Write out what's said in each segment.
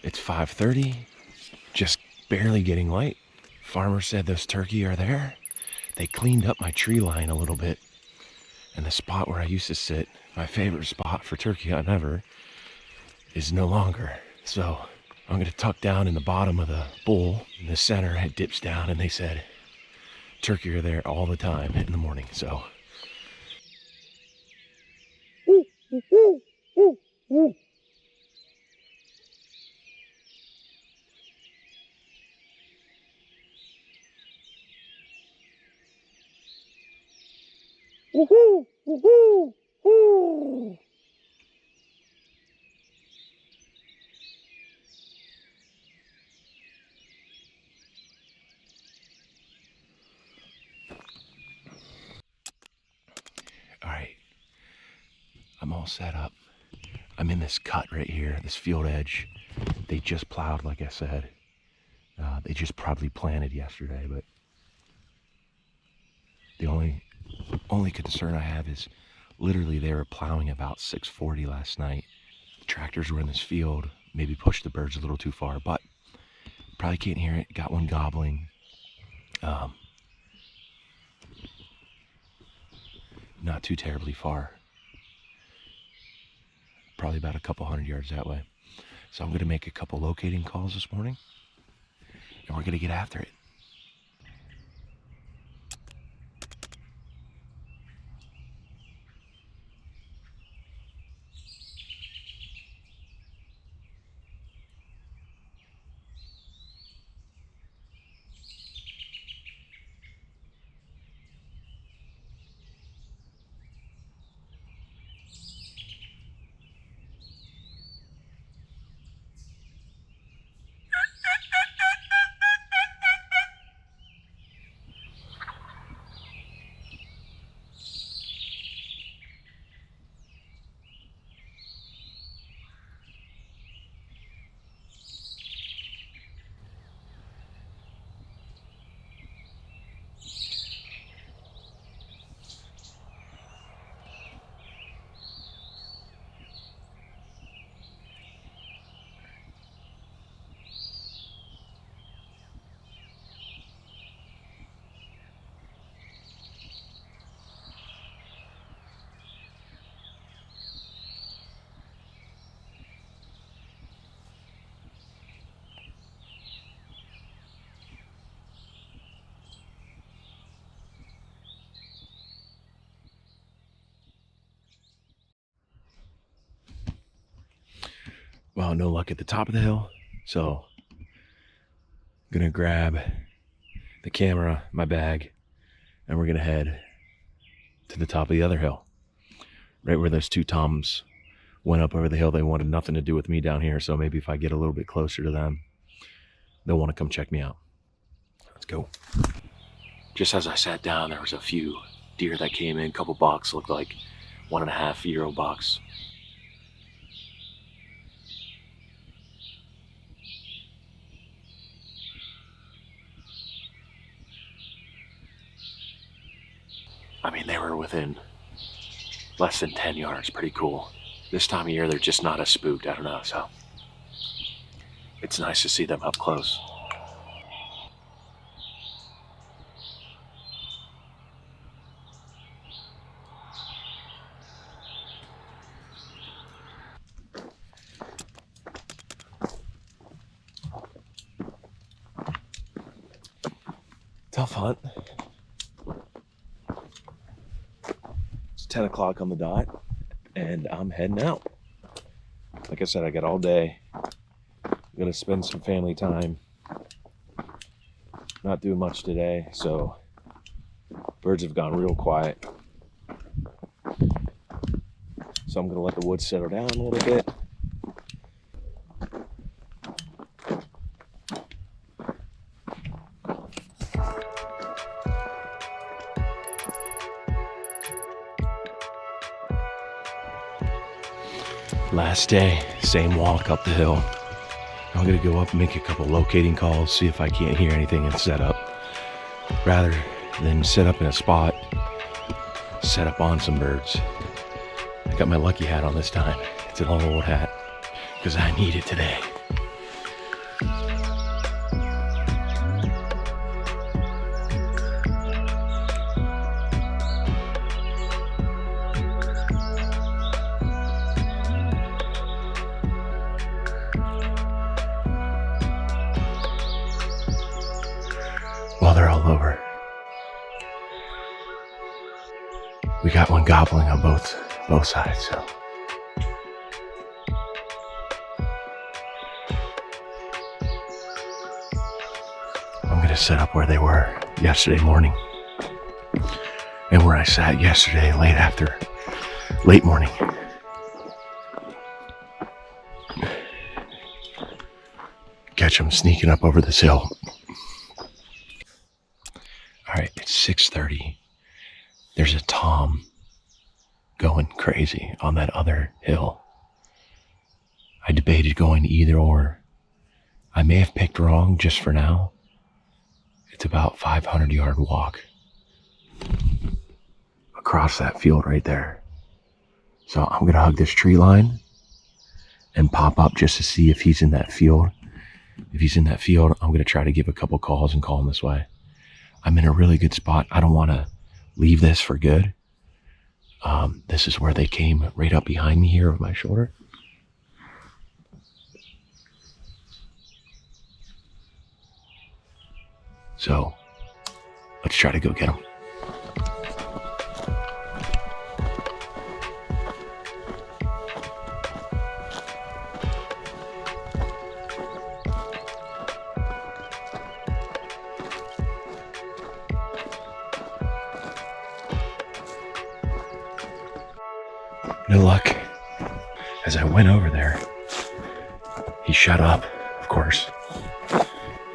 It's 5:30, just barely getting light. Farmer said those turkey are there. They cleaned up my tree line a little bit. And the spot where I used to sit, my favorite spot for turkey hunt ever, is no longer. So I'm gonna tuck down in the bottom of the bowl. In the center, it dips down, and they said turkey are there all the time in the morning. So woohoo, woohoo, woo. All right, I'm all set up. I'm in this cut right here, this field edge. They just plowed, like I said. They just probably planted yesterday, but the only concern I have is literally they were plowing about 6:40 last night. The tractors were in this field, maybe pushed the birds a little too far, but probably can't hear it. Got one gobbling. Not too terribly far. Probably about a couple hundred yards that way. So I'm gonna make a couple locating calls this morning, and we're gonna get after it. Well, no luck at the top of the hill, so I'm gonna grab the camera, my bag, and we're gonna head to the top of the other hill, right where those two toms went up over the hill. They wanted nothing to do with me down here, so maybe if I get a little bit closer to them, they'll want to come check me out. Let's go. Just as I sat down, there was a few deer that came in, a couple bucks, looked like 1.5-year-old bucks. I mean, they were within less than 10 yards. Pretty cool. This time of year, they're just not as spooked. I don't know, so it's nice to see them up close. Tough hunt. 10 o'clock on the dot, and I'm heading out. Like I said, I got all day. I'm gonna spend some family time. Not doing much today, so birds have gone real quiet. So I'm gonna let the woods settle down a little bit. Last day, same walk up the hill. I'm gonna go up and make a couple locating calls, see if I can't hear anything and set up. Rather than set up in a spot, set up on some birds. I got my lucky hat on this time. It's an old hat, because I need it today. got one gobbling on both sides, so. I'm gonna set up where they were yesterday morning and where I sat yesterday late morning. Catch them sneaking up over this hill. All right, it's 6:30. There's a tom going crazy on that other hill. I debated going either or. I may have picked wrong just for now. It's about 500-yard walk across that field right there. So I'm gonna hug this tree line and pop up just to see if he's in that field. If he's in that field, I'm gonna try to give a couple calls and call him this way. I'm in a really good spot. I don't wanna leave this for good. This is where they came right up behind me here over my shoulder. So let's try to go get them. No luck. As I went over there, he shut up, of course.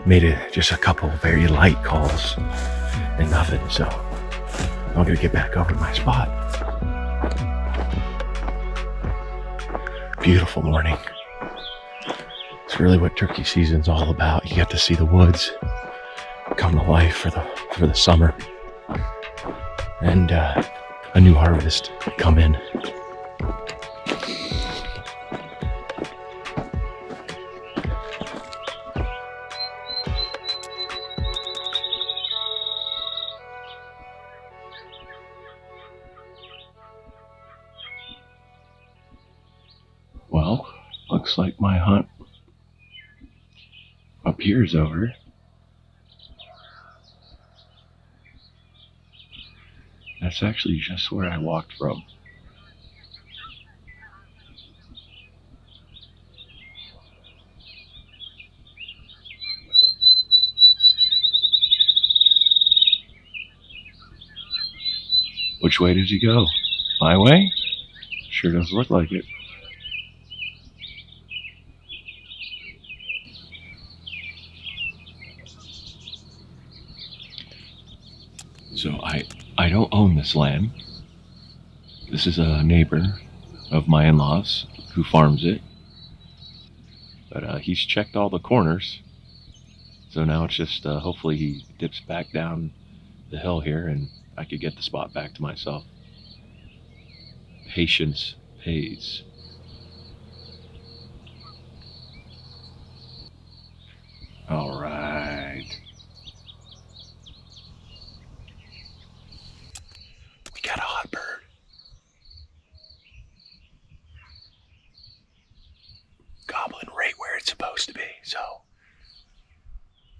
Made just a couple very light calls and nothing, so I'm gonna get back over to my spot. Beautiful morning. It's really what turkey season's all about. You get to see the woods come to life for the summer, and a new harvest come in. Well, looks like my hunt up here is over. That's actually just where I walked from. Which way did you go? My way? Sure doesn't look like it. So I don't own this land. This is a neighbor of my in-laws who farms it. But he's checked all the corners. So now it's just hopefully he dips back down the hill here and I could get the spot back to myself. Patience pays. All right. We got a hot bird. Gobbling right where it's supposed to be. So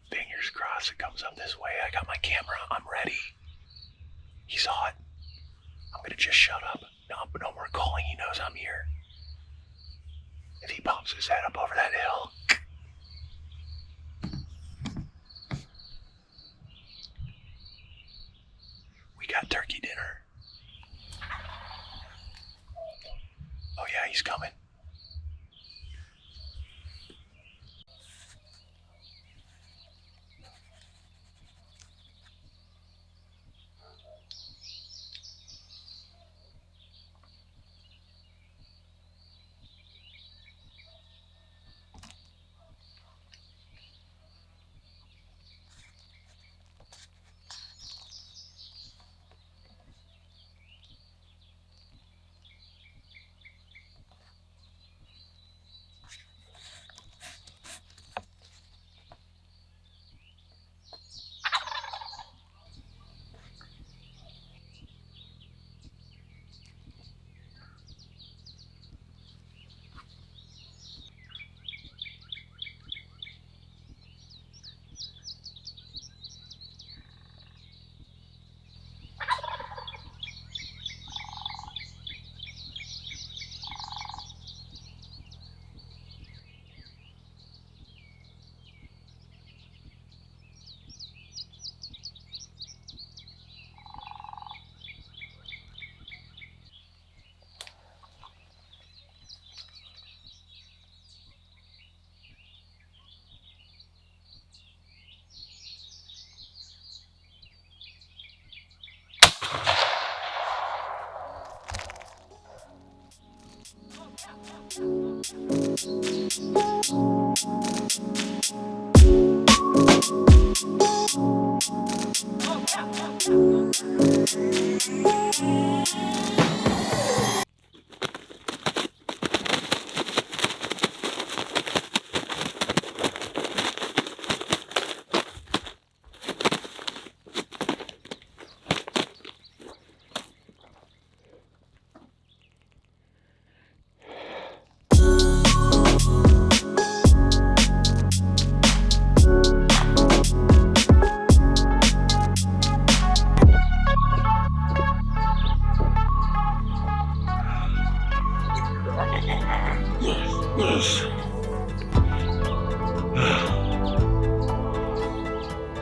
fingers crossed it comes up this way. I got my camera. I'm ready. He saw it. I'm gonna just shut up. No more calling. He knows I'm here. If he pops his head up over that hill. We got turkey dinner. Oh yeah, he's coming.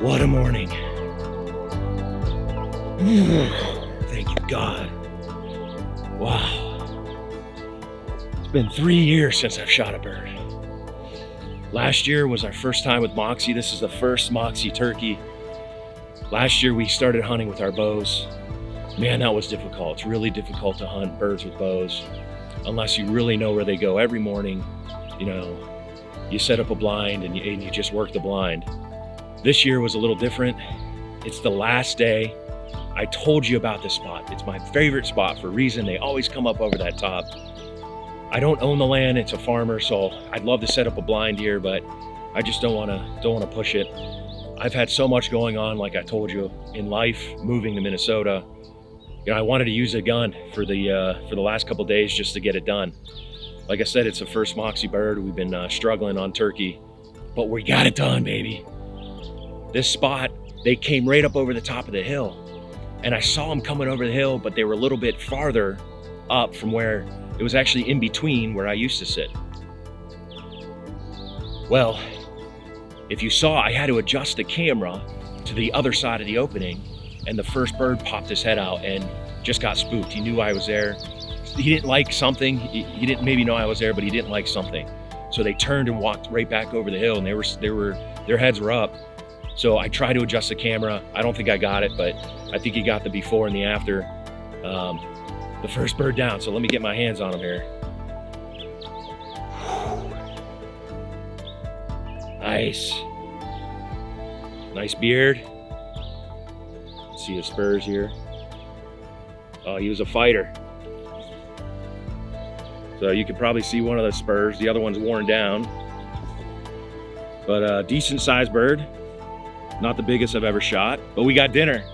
What a morning. Thank you, God. Wow. It's been 3 years since I've shot a bird. Last year was our first time with Moxie. This is the first Moxie turkey. Last year we started hunting with our bows. Man, that was difficult. It's really difficult to hunt birds with bows unless you really know where they go every morning. You know, you set up a blind and you just work the blind. This year was a little different. It's the last day. I told you about this spot. It's my favorite spot for a reason. They always come up over that top. I don't own the land. It's a farmer, so I'd love to set up a blind here, but I just don't want to push it. I've had so much going on, like I told you, in life, moving to Minnesota. You know, I wanted to use a gun for the last couple days just to get it done. Like I said, it's the first Moxie bird. We've been struggling on turkey, but we got it done, baby. This spot, they came right up over the top of the hill, and I saw them coming over the hill, but they were a little bit farther up from where it was actually in between where I used to sit. Well, if you saw, I had to adjust the camera to the other side of the opening, and the first bird popped his head out and just got spooked. He knew I was there. He didn't like something. He didn't maybe know I was there, but he didn't like something. So they turned and walked right back over the hill, and their heads were up. So I tried to adjust the camera. I don't think I got it, but I think he got the before and the after. The first bird down, so let me get my hands on him here. Nice. Nice beard. Let's see his spurs here. Oh, he was a fighter. So you can probably see one of the spurs. The other one's worn down. But a decent sized bird. Not the biggest I've ever shot, but we got dinner.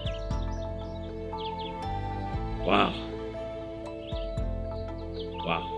Wow. Wow.